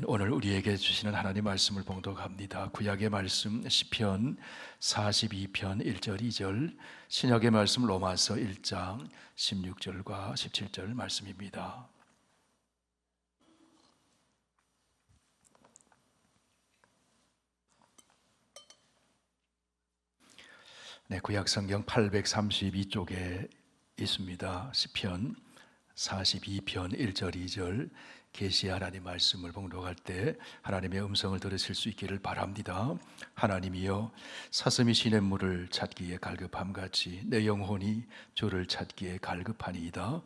오늘 우리에게 주시는 하나님 말씀을 봉독합니다. 구약의 말씀 시편 42편 1절 2절, 신약의 말씀 로마서 1장 16절과 17절 말씀입니다. 구약 성경 832쪽에 있습니다. 시편 42편 1절 2절, 계시의 하나님 말씀을 봉독할 때 하나님의 음성을 들으실 수 있기를 바랍니다. 하나님이여, 사슴이 시냇물을 찾기에 갈급함같이 내 영혼이 주를 찾기에 갈급하니이다.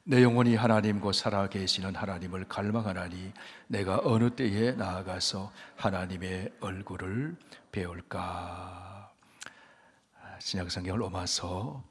내 영혼이 하나님 곧 살아계시는 하나님을 갈망하나니 내가 어느 때에 나아가서 하나님의 얼굴을 배울까. 신약성경 로마서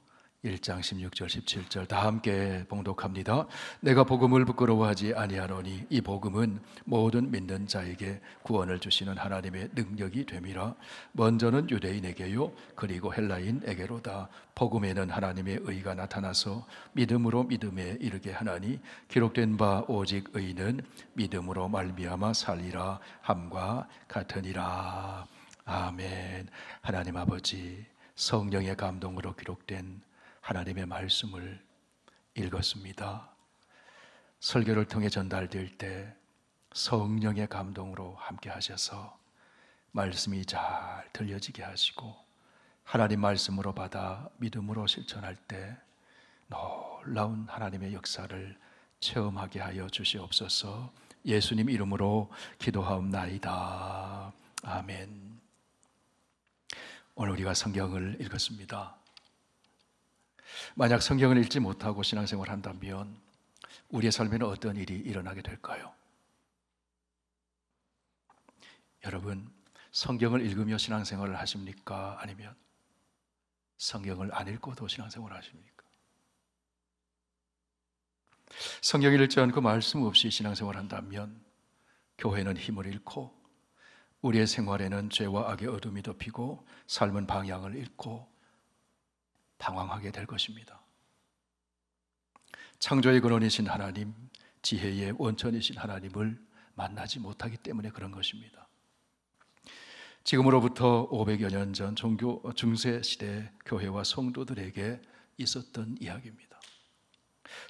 1장 16절 17절 다 함께 봉독합니다. 내가 복음을 부끄러워하지 아니하노니 이 복음은 모든 믿는 자에게 구원을 주시는 하나님의 능력이 됨이라. 먼저는 유대인에게요 그리고 헬라인에게로다. 복음에는 하나님의 의가 나타나서 믿음으로 믿음에 이르게 하나니 기록된 바 오직 의는 믿음으로 말미암아 살리라 함과 같으니라. 아멘. 하나님 아버지, 성령의 감동으로 기록된 하나님의 말씀을 읽었습니다. 설교를 통해 전달될 때 성령의 감동으로 함께 하셔서 말씀이 잘 들려지게 하시고 하나님 말씀으로 받아 믿음으로 실천할 때 놀라운 하나님의 역사를 체험하게 하여 주시옵소서. 예수님 이름으로 기도하옵나이다. 아멘. 오늘 우리가 성경을 읽었습니다. 만약 성경을 읽지 못하고 신앙생활을 한다면 우리의 삶에는 어떤 일이 일어나게 될까요? 여러분, 성경을 읽으며 신앙생활을 하십니까? 아니면 성경을 안 읽고도 신앙생활을 하십니까? 성경을 읽지 않고 말씀 없이 신앙생활을 한다면 교회는 힘을 잃고 우리의 생활에는 죄와 악의 어둠이 덮이고 삶은 방향을 잃고 당황하게 될 것입니다. 창조의 근원이신 하나님, 지혜의 원천이신 하나님을 만나지 못하기 때문에 그런 것입니다. 지금으로부터 500여 년 전 중세 시대 교회와 성도들에게 있었던 이야기입니다.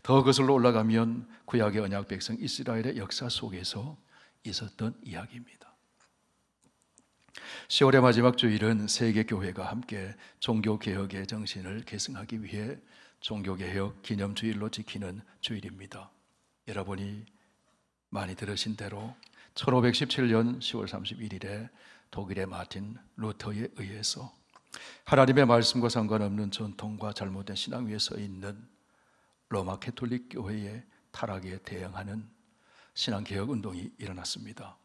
더 거슬러 올라가면 구약의 언약 백성 이스라엘의 역사 속에서 있었던 이야기입니다. 10월의 마지막 주일은 세계교회가 함께 종교개혁의 정신을 계승하기 위해 종교개혁 기념주일로 지키는 주일입니다. 여러분이 많이 들으신 대로 1517년 10월 31일에 독일의 마틴 루터에 의해서 하나님의 말씀과 상관없는 전통과 잘못된 신앙 위에 서 있는 로마 가톨릭 교회의 타락에 대응하는 신앙개혁 운동이 일어났습니다.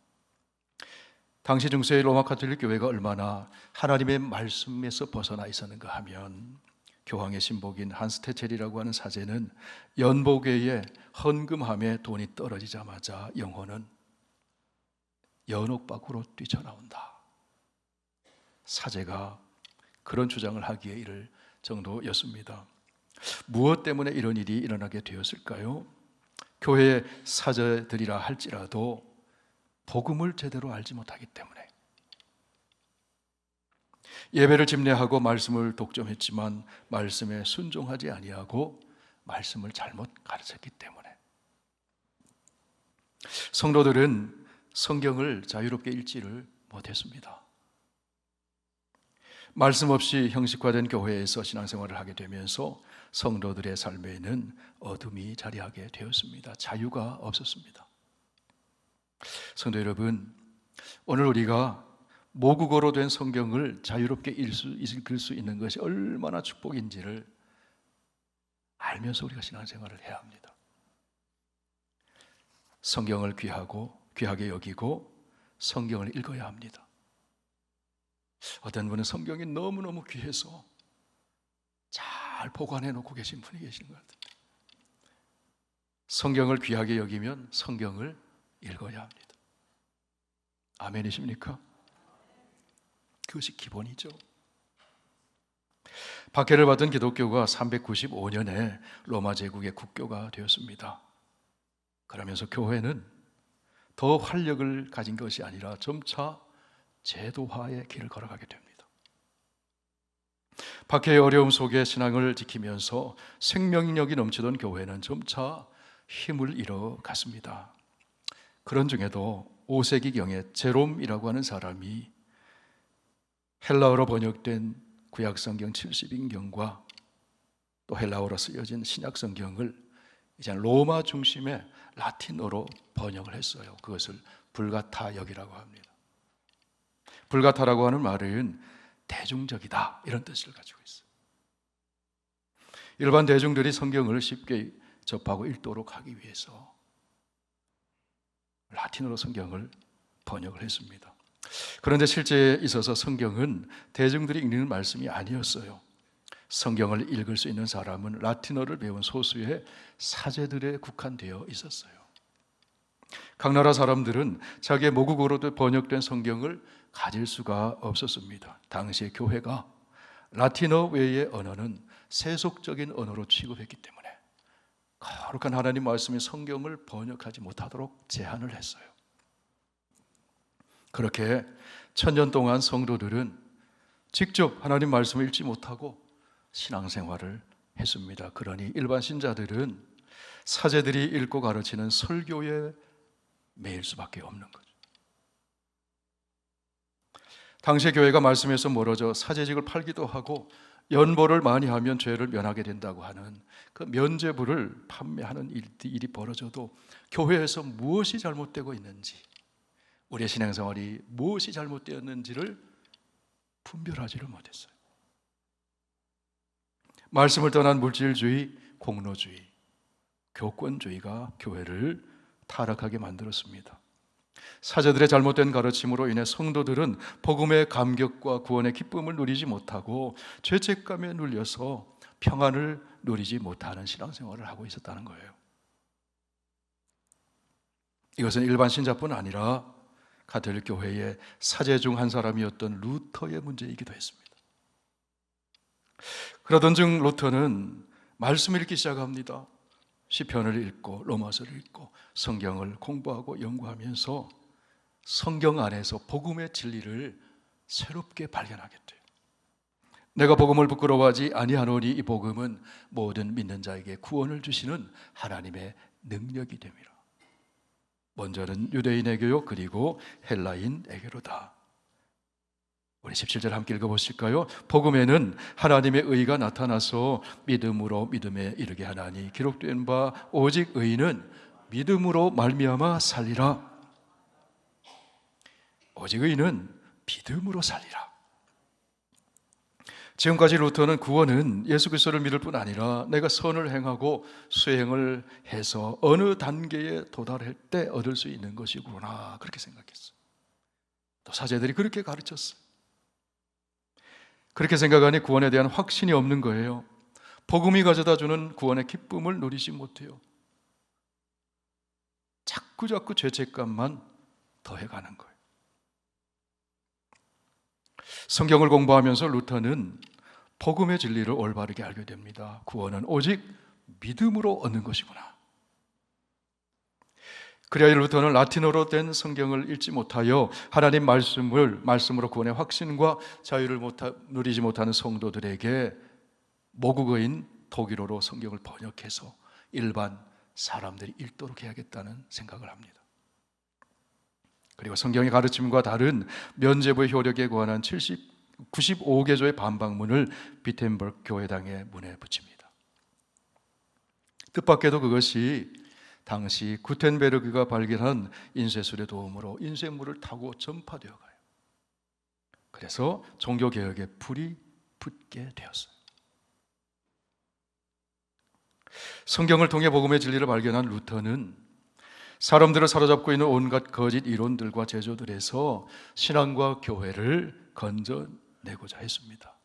당시 중세의 로마 가톨릭 교회가 얼마나 하나님의 말씀에서 벗어나 있었는가 하면 교황의 신복인 한스테첼이라고 하는 사제는 연복회에 헌금함에 돈이 떨어지자마자 영혼은 연옥 밖으로 뛰쳐나온다. 사제가 그런 주장을 하기에 이를 정도였습니다. 무엇 때문에 이런 일이 일어나게 되었을까요? 교회의 사제들이라 할지라도 복음을 제대로 알지 못하기 때문에, 예배를 집례하고 말씀을 독점했지만 말씀에 순종하지 아니하고 말씀을 잘못 가르쳤기 때문에, 성도들은 성경을 자유롭게 읽지를 못했습니다. 말씀 없이 형식화된 교회에서 신앙생활을 하게 되면서 성도들의 삶에는 어둠이 자리하게 되었습니다. 자유가 없었습니다. 성도 여러분, 오늘 우리가 모국어로 된 성경을 자유롭게 읽을 수 있는 것이 얼마나 축복인지를 알면서 우리가 신앙생활을 해야 합니다. 성경을 귀하게 여기고 성경을 읽어야 합니다. 어떤 분은 성경이 너무너무 귀해서 잘 보관해 놓고 계신 분이 계시는 것 같은데, 성경을 귀하게 여기면 성경을 읽어야 합니다. 아멘이십니까? 그것이 기본이죠. 박해를 받은 기독교가 395년에 로마 제국의 국교가 되었습니다. 그러면서 교회는 더 활력을 가진 것이 아니라 점차 제도화의 길을 걸어가게 됩니다. 박해의 어려움 속에 신앙을 지키면서 생명력이 넘치던 교회는 점차 힘을 잃어갔습니다. 그런 중에도 5세기경에 제롬이라고 하는 사람이 헬라어로 번역된 구약성경 70인경과 또 헬라어로 쓰여진 신약성경을 이제 로마 중심의 라틴어로 번역을 했어요. 그것을 불가타역이라고 합니다. 불가타라고 하는 말은 대중적이다, 이런 뜻을 가지고 있어요. 일반 대중들이 성경을 쉽게 접하고 읽도록 하기 위해서 라틴어로 성경을 번역을 했습니다. 그런데 실제에 있어서 성경은 대중들이 읽는 말씀이 아니었어요. 성경을 읽을 수 있는 사람은 라틴어를 배운 소수의 사제들에 국한되어 있었어요. 각 나라 사람들은 자기의 모국어로 번역된 성경을 가질 수가 없었습니다. 당시의 교회가 라틴어 외의 언어는 세속적인 언어로 취급했기 때문에 거룩한 하나님 말씀의 성경을 번역하지 못하도록 제한을 했어요. 그렇게 1000년 동안 성도들은 직접 하나님 말씀을 읽지 못하고 신앙생활을 했습니다. 그러니 일반 신자들은 사제들이 읽고 가르치는 설교에 매일 수밖에 없는 거죠. 당시의 교회가 말씀에서 멀어져 사제직을 팔기도 하고 연보를 많이 하면 죄를 면하게 된다고 하는 그 면죄부를 판매하는 일이 벌어져도 교회에서 무엇이 잘못되고 있는지, 우리의 신앙생활이 무엇이 잘못되었는지를 분별하지를 못했어요. 말씀을 떠난 물질주의, 공로주의, 교권주의가 교회를 타락하게 만들었습니다. 사제들의 잘못된 가르침으로 인해 성도들은 복음의 감격과 구원의 기쁨을 누리지 못하고 죄책감에 눌려서 평안을 누리지 못하는 신앙생활을 하고 있었다는 거예요. 이것은 일반 신자뿐 아니라 가톨릭 교회의 사제 중 한 사람이었던 루터의 문제이기도 했습니다. 그러던 중 루터는 말씀을 읽기 시작합니다. 시편을 읽고 로마서를 읽고 성경을 공부하고 연구하면서 성경 안에서 복음의 진리를 새롭게 발견하게 돼요. 내가 복음을 부끄러워하지 아니하노니 이 복음은 모든 믿는 자에게 구원을 주시는 하나님의 능력이 됨이라. 먼저는 유대인에게요, 그리고 헬라인에게로다. 우리 17절 함께 읽어보실까요? 복음에는 하나님의 의가 나타나서 믿음으로 믿음에 이르게 하나니 기록된 바 오직 의인은 믿음으로 말미암아 살리라. 오직 의인은 믿음으로 살리라. 지금까지 루터는 구원은 예수 그리스도를 믿을 뿐 아니라 내가 선을 행하고 수행을 해서 어느 단계에 도달할 때 얻을 수 있는 것이구나, 그렇게 생각했어요. 또 사제들이 그렇게 가르쳤어요. 그렇게 생각하니 구원에 대한 확신이 없는 거예요. 복음이 가져다주는 구원의 기쁨을 누리지 못해요. 자꾸 죄책감만 더해가는 거예요. 성경을 공부하면서 루터는 복음의 진리를 올바르게 알게 됩니다. 구원은 오직 믿음으로 얻는 것이구나. 그래야 루터는 라틴어로 된 성경을 읽지 못하여 하나님 말씀으로 구원의 확신과 자유를 누리지 못하는 성도들에게 모국어인 독일어로 성경을 번역해서 일반 사람들이 읽도록 해야겠다는 생각을 합니다. 그리고 성경의 가르침과 다른 면죄부의 효력에 관한 95개조의 반박문을 비텐버그 교회당의 문에 붙입니다. 뜻밖에도 그것이 당시 구텐베르그가 발견한 인쇄술의 도움으로 인쇄물을 타고 전파되어 가요. 그래서 종교개혁에 불이 붙게 되었어요. 성경을 통해 복음의 진리를 발견한 루터는 사람들을 사로잡고 있는 온갖 거짓 이론들과 제조들에서 신앙과 교회를 건져내고자 했습니다.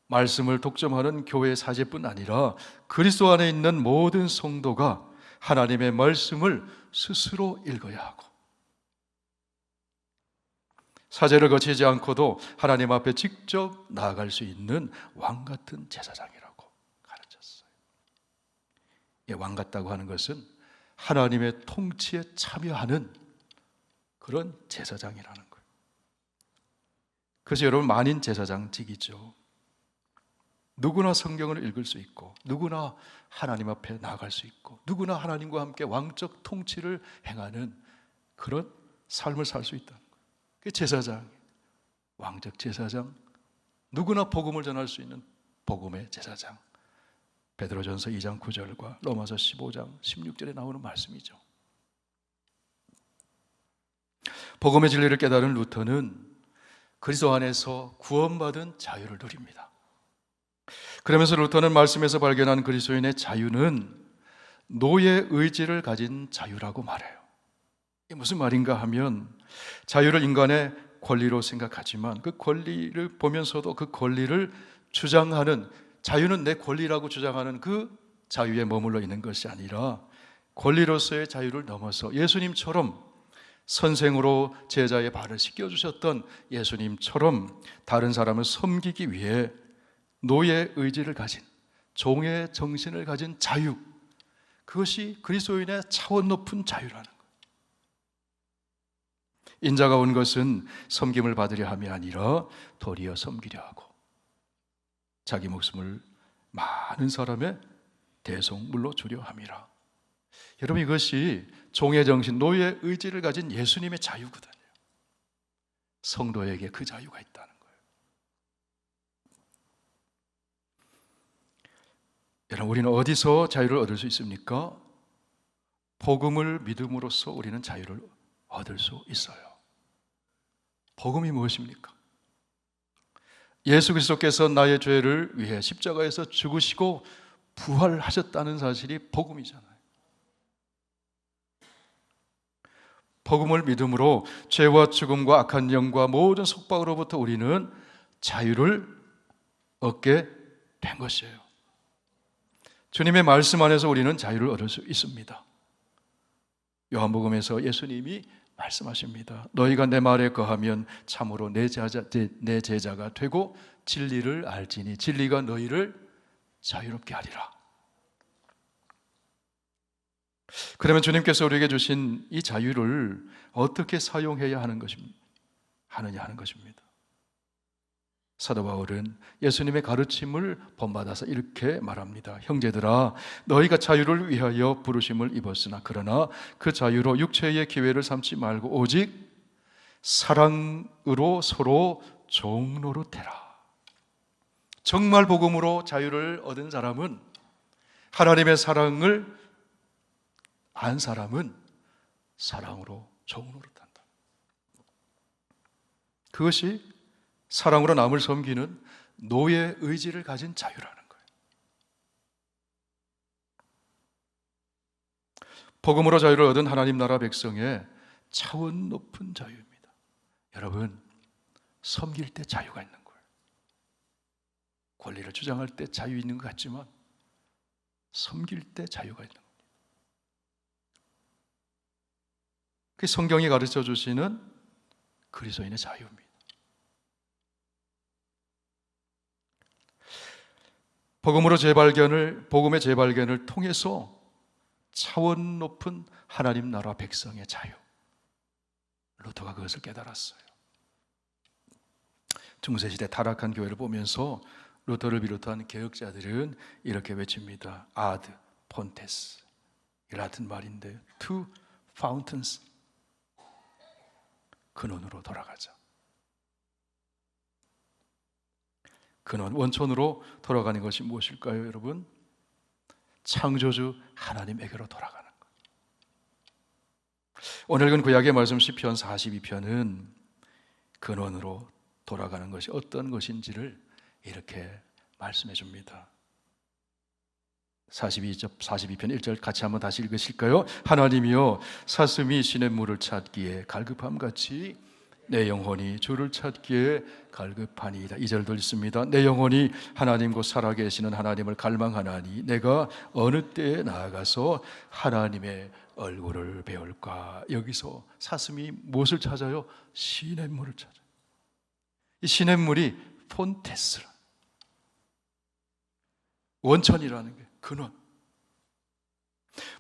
말씀을 독점하는 교회의 사제뿐 아니라 그리스도 안에 있는 모든 성도가 하나님의 말씀을 스스로 읽어야 하고 사제를 거치지 않고도 하나님 앞에 직접 나아갈 수 있는 왕 같은 제사장이라고 가르쳤어요. 왕 같다고 하는 것은 하나님의 통치에 참여하는 그런 제사장이라는 거예요. 그래서 여러분, 만인 제사장직이죠. 누구나 성경을 읽을 수 있고, 누구나 하나님 앞에 나아갈 수 있고, 누구나 하나님과 함께 왕적 통치를 행하는 그런 삶을 살 수 있다는 거예요. 그게 제사장, 왕적 제사장, 누구나 복음을 전할 수 있는 복음의 제사장. 베드로전서 2장 9절과 로마서 15장 16절에 나오는 말씀이죠. 복음의 진리를 깨달은 루터는 그리스도 안에서 구원받은 자유를 누립니다. 그러면서 루터는 말씀에서 발견한 그리스도인의 자유는 노예 의지를 가진 자유라고 말해요. 이게 무슨 말인가 하면, 자유를 인간의 권리로 생각하지만 그 권리를 보면서도 그 권리를 주장하는, 자유는 내 권리라고 주장하는 그 자유에 머물러 있는 것이 아니라 권리로서의 자유를 넘어서 예수님처럼 선생으로 제자의 발을 씻겨주셨던 예수님처럼 다른 사람을 섬기기 위해 노예 의지를 가진, 종의 정신을 가진 자유, 그것이 그리스도인의 차원 높은 자유라는 거예요. 인자가 온 것은 섬김을 받으려 함이 아니라 도리어 섬기려 하고 자기 목숨을 많은 사람의 대속물로 주려 함이라. 여러분, 이것이 종의 정신, 노예 의지를 가진 예수님의 자유거든요. 성도에게 그 자유가 있다는 거예요. 여러분, 우리는 어디서 자유를 얻을 수 있습니까? 복음을 믿음으로써 우리는 자유를 얻을 수 있어요. 복음이 무엇입니까? 예수 그리스도께서 나의 죄를 위해 십자가에서 죽으시고 부활하셨다는 사실이 복음이잖아요. 복음을 믿음으로 죄와 죽음과 악한 영과 모든 속박으로부터 우리는 자유를 얻게 된 것이에요. 주님의 말씀 안에서 우리는 자유를 얻을 수 있습니다. 요한복음에서 예수님이 말씀하십니다. 너희가 내 말에 거하면 참으로 내 제자가 되고 진리를 알지니 진리가 너희를 자유롭게 하리라. 그러면 주님께서 우리에게 주신 이 자유를 어떻게 사용해야 하느냐 하는 것입니다. 사도 바울은 예수님의 가르침을 본받아서 이렇게 말합니다. 형제들아, 너희가 자유를 위하여 부르심을 입었으나 그러나 그 자유로 육체의 기회를 삼지 말고 오직 사랑으로 서로 종노릇해라. 정말 복음으로 자유를 얻은 사람은, 하나님의 사랑을 안 사람은 사랑으로 종노릇한다. 그것이 사랑으로 남을 섬기는 노예 의지를 가진 자유라는 거예요. 복음으로 자유를 얻은 하나님 나라 백성의 차원 높은 자유입니다. 여러분, 섬길 때 자유가 있는 거예요. 권리를 주장할 때 자유 있는 것 같지만 섬길 때 자유가 있는 겁니다. 그게 성경이 가르쳐 주시는 그리스도인의 자유입니다. 복음의 재발견을 통해서 차원 높은 하나님 나라 백성의 자유, 루터가 그것을 깨달았어요. 중세시대 타락한 교회를 보면서 루터를 비롯한 개혁자들은 이렇게 외칩니다. ad fontes, 이 라틴 말인데 to fountains, 근원으로 돌아가자. 근원, 원천으로 돌아가는 것이 무엇일까요, 여러분? 창조주 하나님에게로 돌아가는 것. 오늘 읽은 구약의 말씀 시편 42편은 근원으로 돌아가는 것이 어떤 것인지를 이렇게 말씀해 줍니다. 42편 1절 같이 한번 다시 읽으실까요? 하나님이여, 사슴이 시냇물을 찾기에 갈급함같이 내 영혼이 주를 찾기에 갈급하니이다. 2절도 있습니다. 내 영혼이 하나님 곧 살아계시는 하나님을 갈망하나니 내가 어느 때에 나아가서 하나님의 얼굴을 배울까. 여기서 사슴이 무엇을 찾아요? 시냇물을 찾아요. 이 시냇물이 폰테스, 원천이라는 게 근원.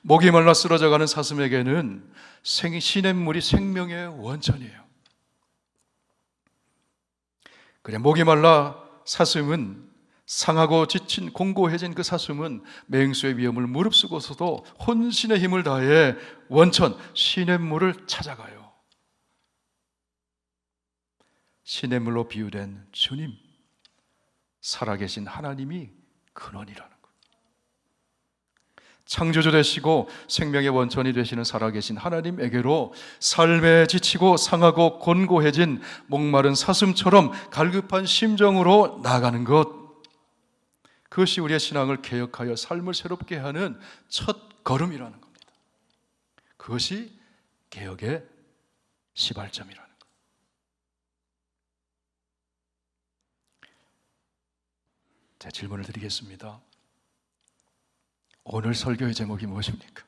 목이 말라 쓰러져가는 사슴에게는 시냇물이 생명의 원천이에요. 그래, 목이 말라 사슴은 상하고 지친 공고해진 그 사슴은 맹수의 위험을 무릅쓰고서도 혼신의 힘을 다해 원천 시냇물을 찾아가요. 시냇물로 비유된 주님, 살아계신 하나님이 근원이라는 것. 창조주 되시고 생명의 원천이 되시는 살아계신 하나님에게로 삶에 지치고 상하고 곤고해진 목마른 사슴처럼 갈급한 심정으로 나아가는 것, 그것이 우리의 신앙을 개혁하여 삶을 새롭게 하는 첫 걸음이라는 겁니다. 그것이 개혁의 시발점이라는 것. 제 질문을 드리겠습니다. 오늘 설교의 제목이 무엇입니까?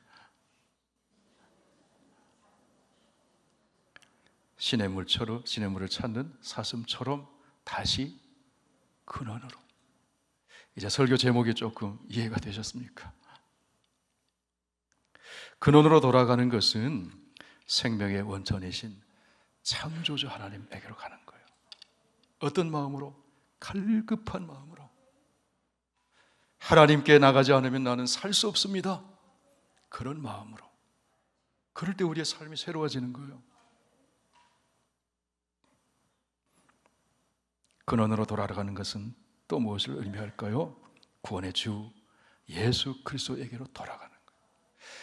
시냇물을 찾는 사슴처럼 다시 근원으로. 이제 설교 제목이 조금 이해가 되셨습니까? 근원으로 돌아가는 것은 생명의 원천이신 창조주 하나님에게로 가는 거예요. 어떤 마음으로? 갈급한 마음으로. 하나님께 나가지 않으면 나는 살 수 없습니다. 그런 마음으로. 그럴 때 우리의 삶이 새로워지는 거예요. 근원으로 돌아가는 것은 또 무엇을 의미할까요? 구원의 주 예수 그리스도에게로 돌아가는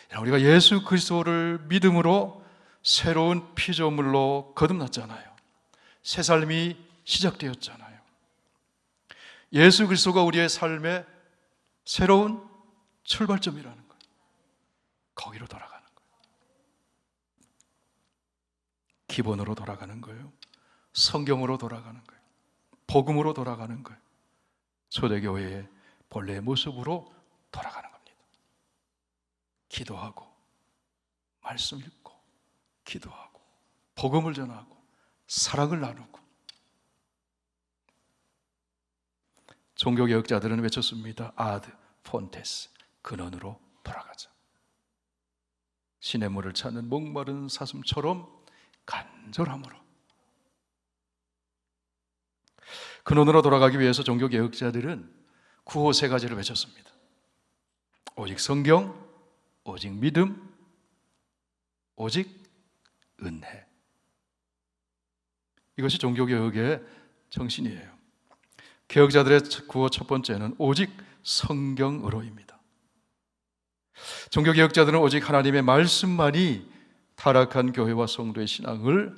거예요. 우리가 예수 그리스도를 믿음으로 새로운 피조물로 거듭났잖아요. 새 삶이 시작되었잖아요. 예수 그리스도가 우리의 삶의 새로운 출발점이라는 거예요. 거기로 돌아가는 거예요. 기본으로 돌아가는 거예요. 성경으로 돌아가는 거예요. 복음으로 돌아가는 거예요. 초대교회의 본래의 모습으로 돌아가는 겁니다. 기도하고 말씀 읽고 기도하고 복음을 전하고 사랑을 나누고. 종교개혁자들은 외쳤습니다. 아드 폰테스, 근원으로 돌아가자. 시냇물을 찾는 목마른 사슴처럼 간절함으로. 근원으로 돌아가기 위해서 종교개혁자들은 구호 세 가지를 외쳤습니다. 오직 성경, 오직 믿음, 오직 은혜. 이것이 종교개혁의 정신이에요. 개혁자들의 구호 첫 번째는 오직 성경으로입니다. 종교개혁자들은 오직 하나님의 말씀만이 타락한 교회와 성도의 신앙을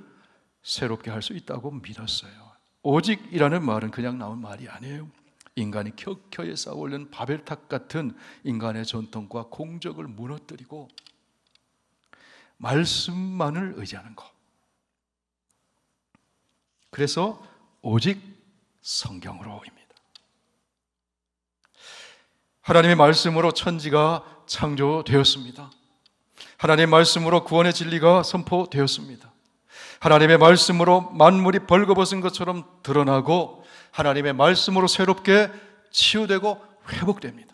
새롭게 할 수 있다고 믿었어요. 오직이라는 말은 그냥 나온 말이 아니에요. 인간이 켜켜이 쌓아올린 바벨탑 같은 인간의 전통과 공적을 무너뜨리고 말씀만을 의지하는 것. 그래서 오직 성경으로입니다. 하나님의 말씀으로 천지가 창조되었습니다. 하나님의 말씀으로 구원의 진리가 선포되었습니다. 하나님의 말씀으로 만물이 벌거벗은 것처럼 드러나고 하나님의 말씀으로 새롭게 치유되고 회복됩니다.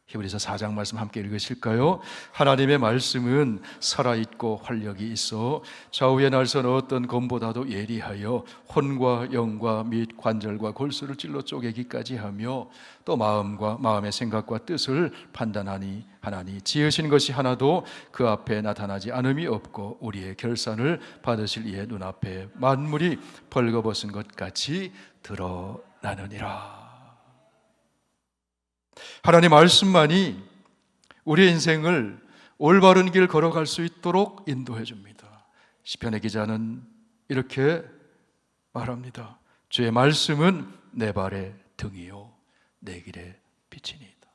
히브리서 4장 말씀 함께 읽으실까요? 하나님의 말씀은 살아있고 활력이 있어 좌우에 날선 어떤 검보다도 예리하여 혼과 영과 및 관절과 골수를 찔러 쪼개기까지 하며 또 마음의 생각과 뜻을 판단하니 하나니 지으신 것이 하나도 그 앞에 나타나지 않음이 없고 우리의 결산을 받으실 이의 눈앞에 만물이 벌거벗은 것 같이 드러나느니라. 하나님 말씀만이 우리의 인생을 올바른 길 걸어갈 수 있도록 인도해 줍니다. 시편의 기자는 이렇게 말합니다. 주의 말씀은 내 발의 등이요 내 길의 빛이니이다.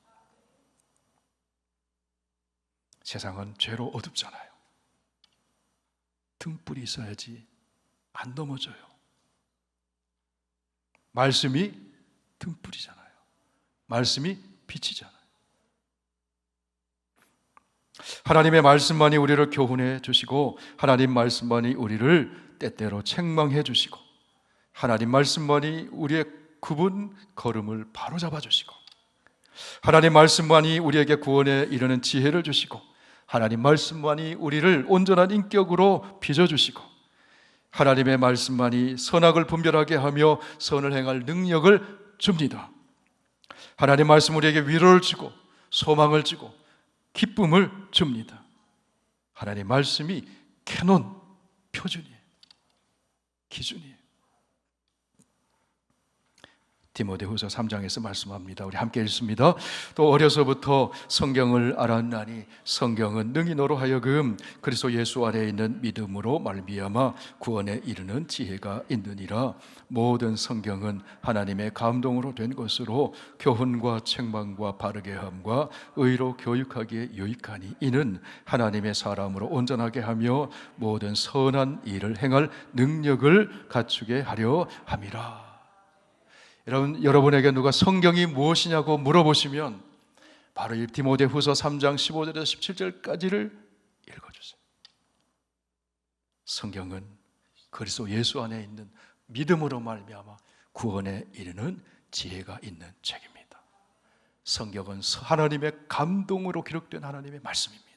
세상은 죄로 어둡잖아요. 등불이 있어야지 안 넘어져요. 말씀이 등불이잖아요. 말씀이 빛이잖아요. 하나님의 말씀만이 우리를 교훈해 주시고 하나님 말씀만이 우리를 때때로 책망해 주시고 하나님 말씀만이 우리의 굽은 걸음을 바로잡아 주시고 하나님 말씀만이 우리에게 구원에 이르는 지혜를 주시고, 하나님 말씀만이 우리를 온전한 인격으로 빚어주시고, 하나님의 말씀만이 선악을 분별하게 하며 선을 행할 능력을 줍니다. 하나님 말씀 우리에게 위로를 주고 소망을 주고 기쁨을 줍니다. 하나님 말씀이 캐논, 표준이에요. 기준이에요. 디모데후서 3장에서 말씀합니다. 우리 함께 읽습니다. 또 어려서부터 성경을 알았나니 성경은 능히 너로 하여금 그리스도 예수 안에 있는 믿음으로 말미암아 구원에 이르는 지혜가 있느니라. 모든 성경은 하나님의 감동으로 된 것으로 교훈과 책망과 바르게 함과 의로 교육하기에 유익하니 이는 하나님의 사람으로 온전하게 하며 모든 선한 일을 행할 능력을 갖추게 하려 함이라. 여러분에게 누가 성경이 무엇이냐고 물어보시면 바로 이 디모데후서 3장 15절에서 17절까지를 읽어주세요. 성경은 그리스도 예수 안에 있는 믿음으로 말미암아 구원에 이르는 지혜가 있는 책입니다. 성경은 하나님의 감동으로 기록된 하나님의 말씀입니다.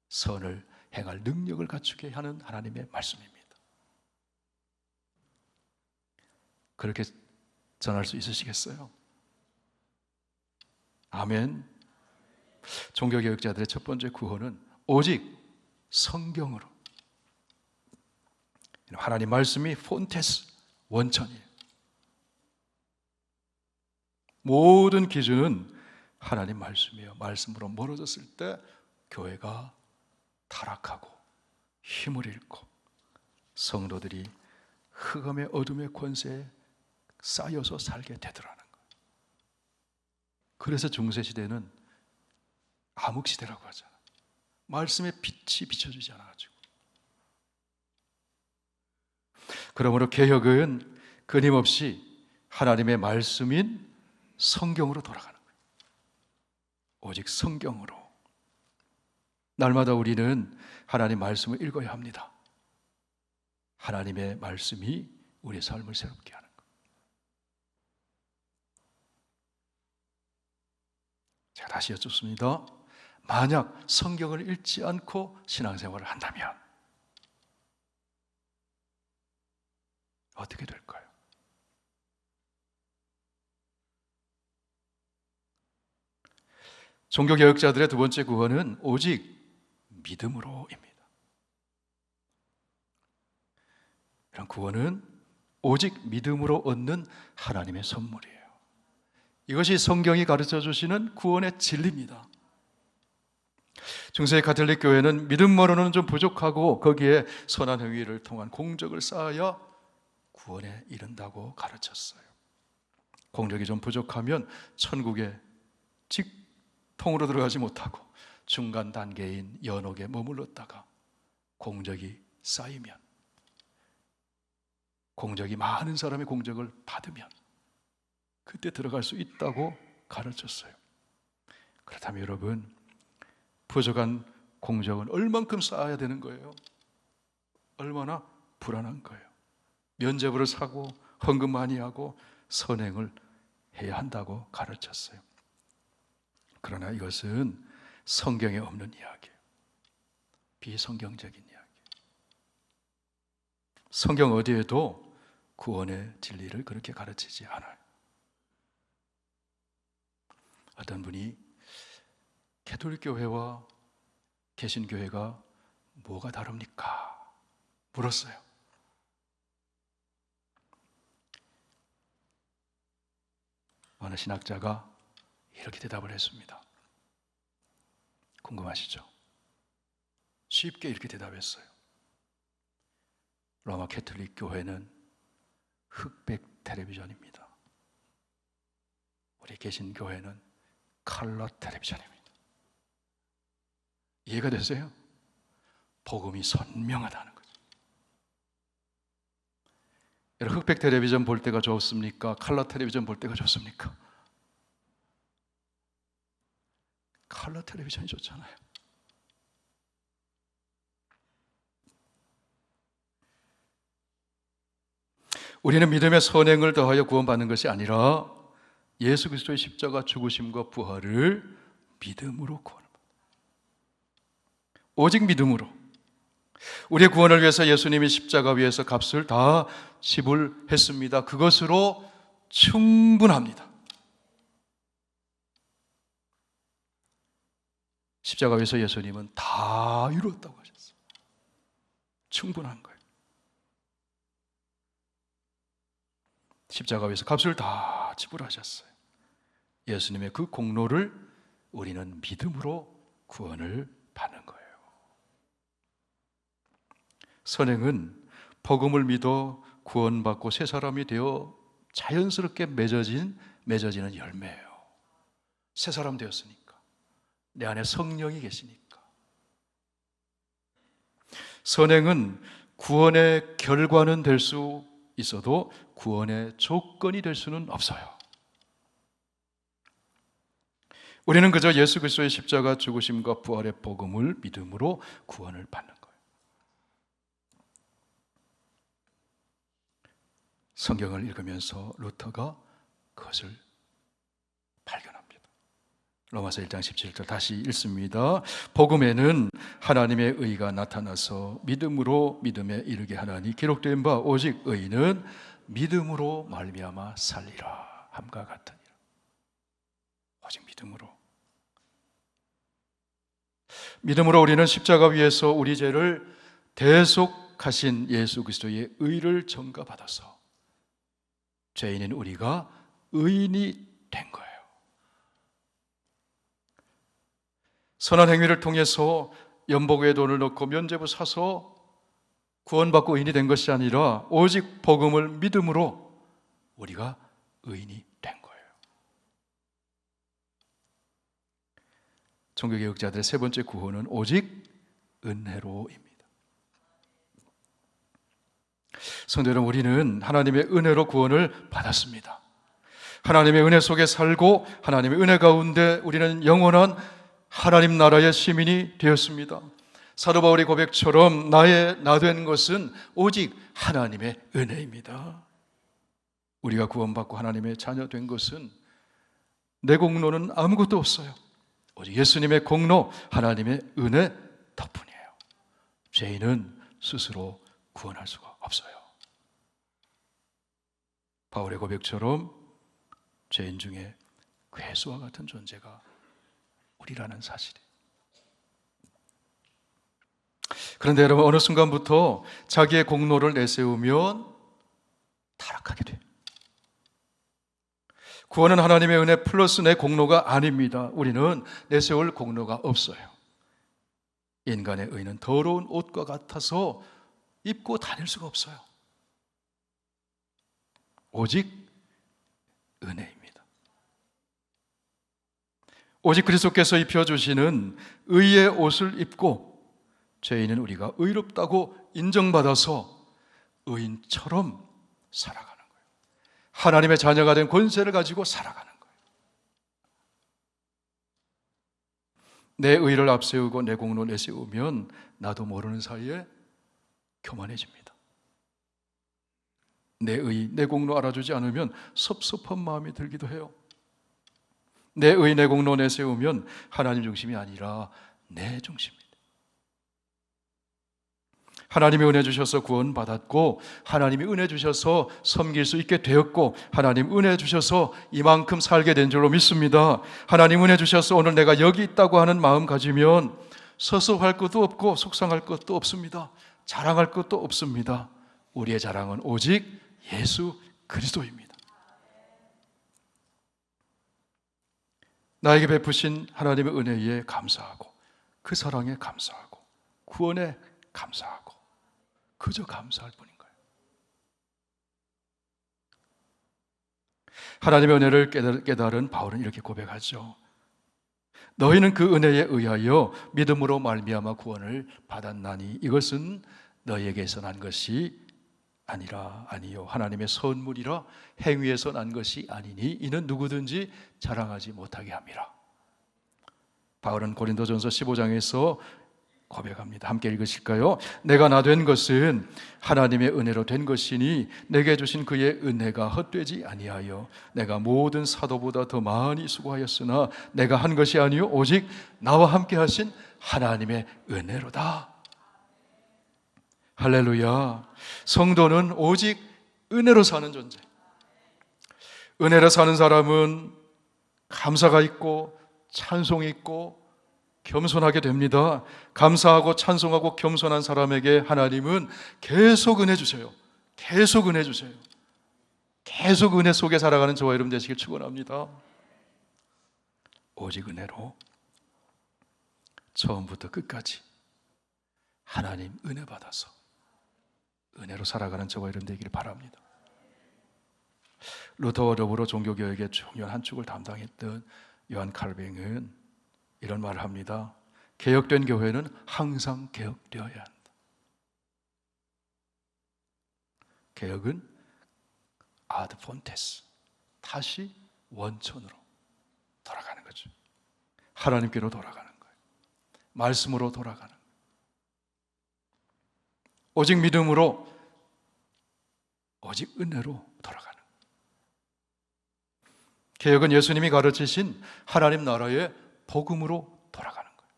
선을 행할 능력을 갖추게 하는 하나님의 말씀입니다. 그렇게 전할 수 있으시겠어요? 아멘. 종교개혁자들의 첫 번째 구호는 오직 성경으로. 하나님 말씀이 폰테스, 원천이에요. 모든 기준은 하나님 말씀이에요. 말씀으로 멀어졌을 때 교회가 타락하고 힘을 잃고 성도들이 흑암의 어둠의 권세에 쌓여서 살게 되더라는 거예요. 그래서 중세시대는 암흑시대라고 하잖아요. 말씀의 빛이 비춰지지 않아가지고. 그러므로 개혁은 끊임없이 하나님의 말씀인 성경으로 돌아가는 거예요. 오직 성경으로. 날마다 우리는 하나님 말씀을 읽어야 합니다. 하나님의 말씀이 우리의 삶을 새롭게 하는 거예요. 제가 다시 여쭙습니다. 만약 성경을 읽지 않고 신앙생활을 한다면 어떻게 될까요? 종교개혁자들의 두 번째 구호는 오직 믿음으로입니다. 이런 구호는 오직 믿음으로 얻는 하나님의 선물이에요. 이것이 성경이 가르쳐 주시는 구원의 진리입니다. 중세 가톨릭 교회는 믿음으로는 좀 부족하고 거기에 선한 행위를 통한 공적을 쌓아야 구원에 이른다고 가르쳤어요. 공적이 좀 부족하면 천국에 직통으로 들어가지 못하고 중간 단계인 연옥에 머물렀다가 공적이 쌓이면, 공적이 많은 사람의 공적을 받으면 그때 들어갈 수 있다고 가르쳤어요. 그렇다면 여러분, 부족한 공적은 얼만큼 쌓아야 되는 거예요? 얼마나 불안한 거예요? 면죄부를 사고 헌금 많이 하고 선행을 해야 한다고 가르쳤어요. 그러나 이것은 성경에 없는 이야기예요. 비성경적인 이야기예요. 성경 어디에도 구원의 진리를 그렇게 가르치지 않아요. 어떤 분이 가톨릭 교회와 개신교회가 뭐가 다릅니까? 물었어요. 어느 신학자가 이렇게 대답을 했습니다. 궁금하시죠? 쉽게 이렇게 대답했어요. 로마 가톨릭 교회는 흑백 텔레비전입니다. 우리 개신교회는 컬러 텔레비전입니다. 이해가 되세요? 복음이 선명하다는 거죠. 여러분, 흑백 텔레비전 볼 때가 좋습니까? 컬러 텔레비전 볼 때가 좋습니까? 컬러 텔레비전이 좋잖아요. 우리는 믿음의 선행을 더하여 구원받는 것이 아니라 예수 그리스도의 십자가 죽으심과 부활을 믿음으로 구원합니다. 오직 믿음으로. 우리의 구원을 위해서 예수님이 십자가 위에서 값을 다 지불했습니다. 그것으로 충분합니다. 십자가 위에서 예수님은 다 이루었다고 하셨어요. 충분한 거예요. 십자가 위에서 값을 다 지불하셨어요. 예수님의 그 공로를 우리는 믿음으로 구원을 받는 거예요. 선행은 복음을 믿어 구원받고 새 사람이 되어 자연스럽게 맺어지는 열매예요. 새 사람 되었으니까. 내 안에 성령이 계시니까. 선행은 구원의 결과는 될 수 있어도 구원의 조건이 될 수는 없어요. 우리는 그저 예수 그리스도의 십자가 죽으심과 부활의 복음을 믿음으로 구원을 받는 거예요. 성경을 읽으면서 루터가 그것을 발견합니다. 로마서 1장 17절 다시 읽습니다. 복음에는 하나님의 의가 나타나서 믿음으로 믿음에 이르게 하나니 기록된 바 오직 의인은 믿음으로 말미암아 살리라 함과 같으니라. 오직 믿음으로 우리는 십자가 위에서 우리 죄를 대속하신 예수 그리스도의 의를 전가받아서 죄인인 우리가 의인이 된 거예요. 선한 행위를 통해서 연복의 돈을 넣고 면죄부 사서 구원받고 의인이 된 것이 아니라 오직 복음을 믿음으로 우리가 의인이 된 거예요. 종교개혁자들의 세 번째 구원은 오직 은혜로입니다. 성도 여러분, 우리는 하나님의 은혜로 구원을 받았습니다. 하나님의 은혜 속에 살고 하나님의 은혜 가운데 우리는 영원한 하나님 나라의 시민이 되었습니다. 사도 바울의 고백처럼 나의 나 된 것은 오직 하나님의 은혜입니다. 우리가 구원받고 하나님의 자녀 된 것은 내 공로는 아무것도 없어요. 오직 예수님의 공로, 하나님의 은혜 덕분이에요. 죄인은 스스로 구원할 수가 없어요. 바울의 고백처럼 죄인 중에 괴수와 같은 존재가 우리라는 사실이에요. 그런데 여러분, 어느 순간부터 자기의 공로를 내세우면 타락하게 돼요. 구원은 하나님의 은혜 플러스 내 공로가 아닙니다. 우리는 내세울 공로가 없어요. 인간의 의는 더러운 옷과 같아서 입고 다닐 수가 없어요. 오직 은혜입니다. 오직 그리스도께서 입혀주시는 의의 옷을 입고 죄인은 우리가 의롭다고 인정받아서 의인처럼 살아가는 거예요. 하나님의 자녀가 된 권세를 가지고 살아가는 거예요. 내 의를 앞세우고 내 공로 내세우면 나도 모르는 사이에 교만해집니다. 내 의, 내 공로 알아주지 않으면 섭섭한 마음이 들기도 해요. 내 의, 내 공로 내세우면 하나님 중심이 아니라 내 중심입니다. 하나님이 은혜 주셔서 구원받았고 하나님이 은혜 주셔서 섬길 수 있게 되었고 하나님 은혜 주셔서 이만큼 살게 된 줄로 믿습니다. 하나님 은혜 주셔서 오늘 내가 여기 있다고 하는 마음 가지면 섭섭할 것도 없고 속상할 것도 없습니다. 자랑할 것도 없습니다. 우리의 자랑은 오직 예수 그리스도입니다. 나에게 베푸신 하나님의 은혜에 감사하고 그 사랑에 감사하고 구원에 감사하고 그저 감사할 뿐인 거예요. 하나님의 은혜를 깨달은 바울은 이렇게 고백하죠. 너희는 그 은혜에 의하여 믿음으로 말미암아 구원을 받았나니 이것은 너희에게서 난 것이 아니요 하나님의 선물이라 행위에서 난 것이 아니니 이는 누구든지 자랑하지 못하게 함이라. 바울은 고린도전서 15장에서 고백합니다. 함께 읽으실까요? 내가 나 된 것은 하나님의 은혜로 된 것이니 내게 주신 그의 은혜가 헛되지 아니하여 내가 모든 사도보다 더 많이 수고하였으나 내가 한 것이 아니요 오직 나와 함께 하신 하나님의 은혜로다. 할렐루야. 성도는 오직 은혜로 사는 존재. 은혜로 사는 사람은 감사가 있고 찬송이 있고 겸손하게 됩니다. 감사하고 찬송하고 겸손한 사람에게 하나님은 계속 은혜 주세요. 계속 은혜 주세요. 계속 은혜 속에 살아가는 저와 여러분 되시길 축원합니다. 오직 은혜로 처음부터 끝까지 하나님 은혜 받아서 은혜로 살아가는 저와 여러분 되기를 바랍니다. 루터와 더불어 종교개혁의 중요한 한 축을 담당했던 요한 칼뱅은 이런 말을 합니다. 개혁된 교회는 항상 개혁되어야 한다. 개혁은 아드 폰테스, 다시 원천으로 돌아가는 거죠. 하나님께로 돌아가는 거예요. 말씀으로 돌아가는 거예요. 오직 믿음으로, 오직 은혜로 돌아가는 거예요. 개혁은 예수님이 가르치신 하나님 나라의 복음으로 돌아가는 거예요.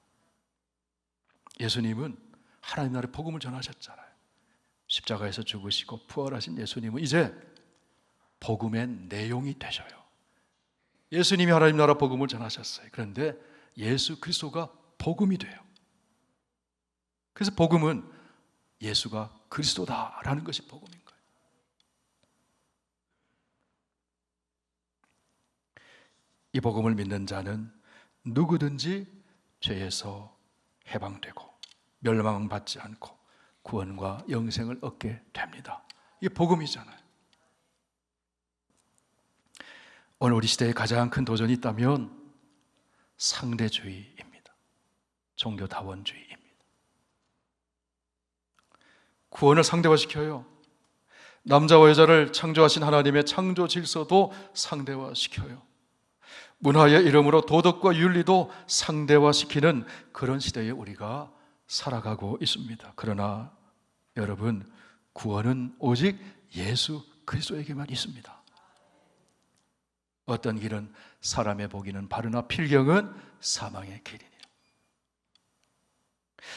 예수님은 하나님 나라의 복음을 전하셨잖아요. 십자가에서 죽으시고 부활하신 예수님은 이제 복음의 내용이 되셔요. 예수님이 하나님 나라 복음을 전하셨어요. 그런데 예수 그리스도가 복음이 돼요. 그래서 복음은 예수가 그리스도다라는 것이 복음인 거예요. 이 복음을 믿는 자는 누구든지 죄에서 해방되고 멸망받지 않고 구원과 영생을 얻게 됩니다. 이게 복음이잖아요. 오늘 우리 시대에 가장 큰 도전이 있다면 상대주의입니다. 종교다원주의입니다. 구원을 상대화시켜요. 남자와 여자를 창조하신 하나님의 창조 질서도 상대화시켜요. 문화의 이름으로 도덕과 윤리도 상대화시키는 그런 시대에 우리가 살아가고 있습니다. 그러나 여러분, 구원은 오직 예수 그리스도에게만 있습니다. 어떤 길은 사람의 보기는 바르나 필경은 사망의 길이니라.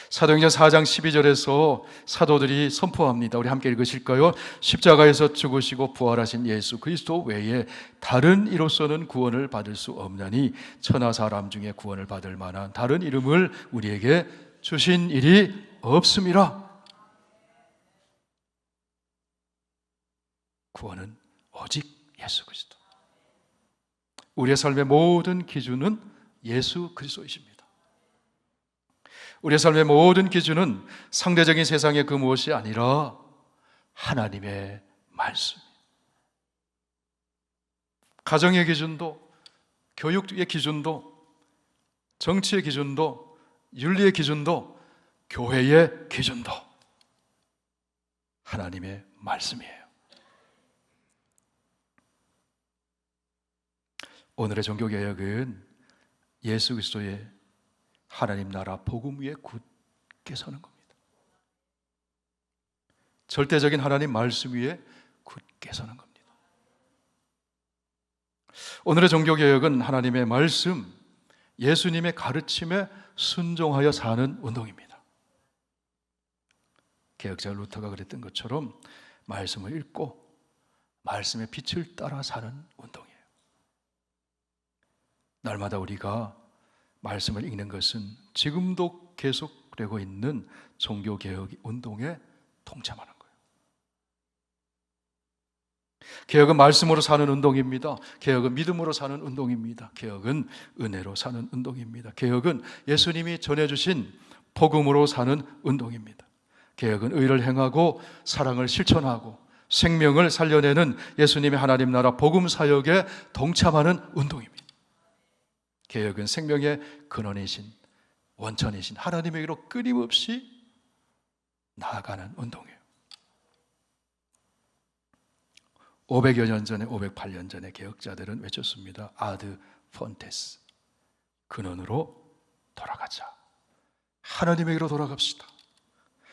사도행전 4장 12절에서 사도들이 선포합니다. 우리 함께 읽으실까요? 십자가에서 죽으시고 부활하신 예수 그리스도 외에 다른 이로서는 구원을 받을 수 없나니 천하 사람 중에 구원을 받을 만한 다른 이름을 우리에게 주신 일이 없음이라. 구원은 오직 예수 그리스도. 우리의 삶의 모든 기준은 예수 그리스도이십니다. 우리의 삶의 모든 기준은 상대적인 세상의 그 무엇이 아니라 하나님의 말씀. 가정의 기준도, 교육의 기준도, 정치의 기준도, 윤리의 기준도, 교회의 기준도 하나님의 말씀이에요. 오늘의 종교개혁은 예수 그리스도의 하나님 나라 복음 위에 굳게 서는 겁니다. 절대적인 하나님 말씀 위에 굳게 서는 겁니다. 오늘의 종교개혁은 하나님의 말씀, 예수님의 가르침에 순종하여 사는 운동입니다. 개혁자 루터가 그랬던 것처럼 말씀을 읽고 말씀의 빛을 따라 사는 운동이에요. 날마다 우리가 말씀을 읽는 것은 지금도 계속되고 있는 종교개혁 운동에 동참하는 거예요. 개혁은 말씀으로 사는 운동입니다. 개혁은 믿음으로 사는 운동입니다. 개혁은 은혜로 사는 운동입니다. 개혁은 예수님이 전해주신 복음으로 사는 운동입니다. 개혁은 의를 행하고 사랑을 실천하고 생명을 살려내는 예수님의 하나님 나라 복음 사역에 동참하는 운동입니다. 개혁은 생명의 근원이신 원천이신 하나님에게로 끊임없이 나아가는 운동이에요. 500여 년 전에 508년 전에 개혁자들은 외쳤습니다. 아드 폰테스, 근원으로 돌아가자. 하나님에게로 돌아갑시다.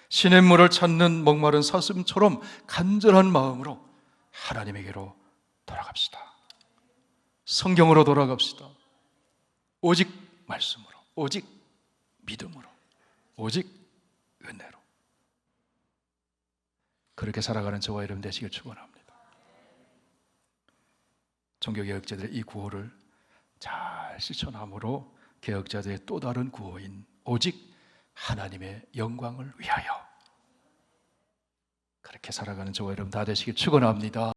시냇물을 찾는 목마른 사슴처럼 간절한 마음으로 하나님에게로 돌아갑시다. 성경으로 돌아갑시다. 오직 말씀으로, 오직 믿음으로, 오직 은혜로. 그렇게 살아가는 저와 여러분 되시길 축원합니다. 종교개혁자들의 이 구호를 잘 실천함으로 개혁자들의 또 다른 구호인 오직 하나님의 영광을 위하여, 그렇게 살아가는 저와 여러분 다 되시길 축원합니다.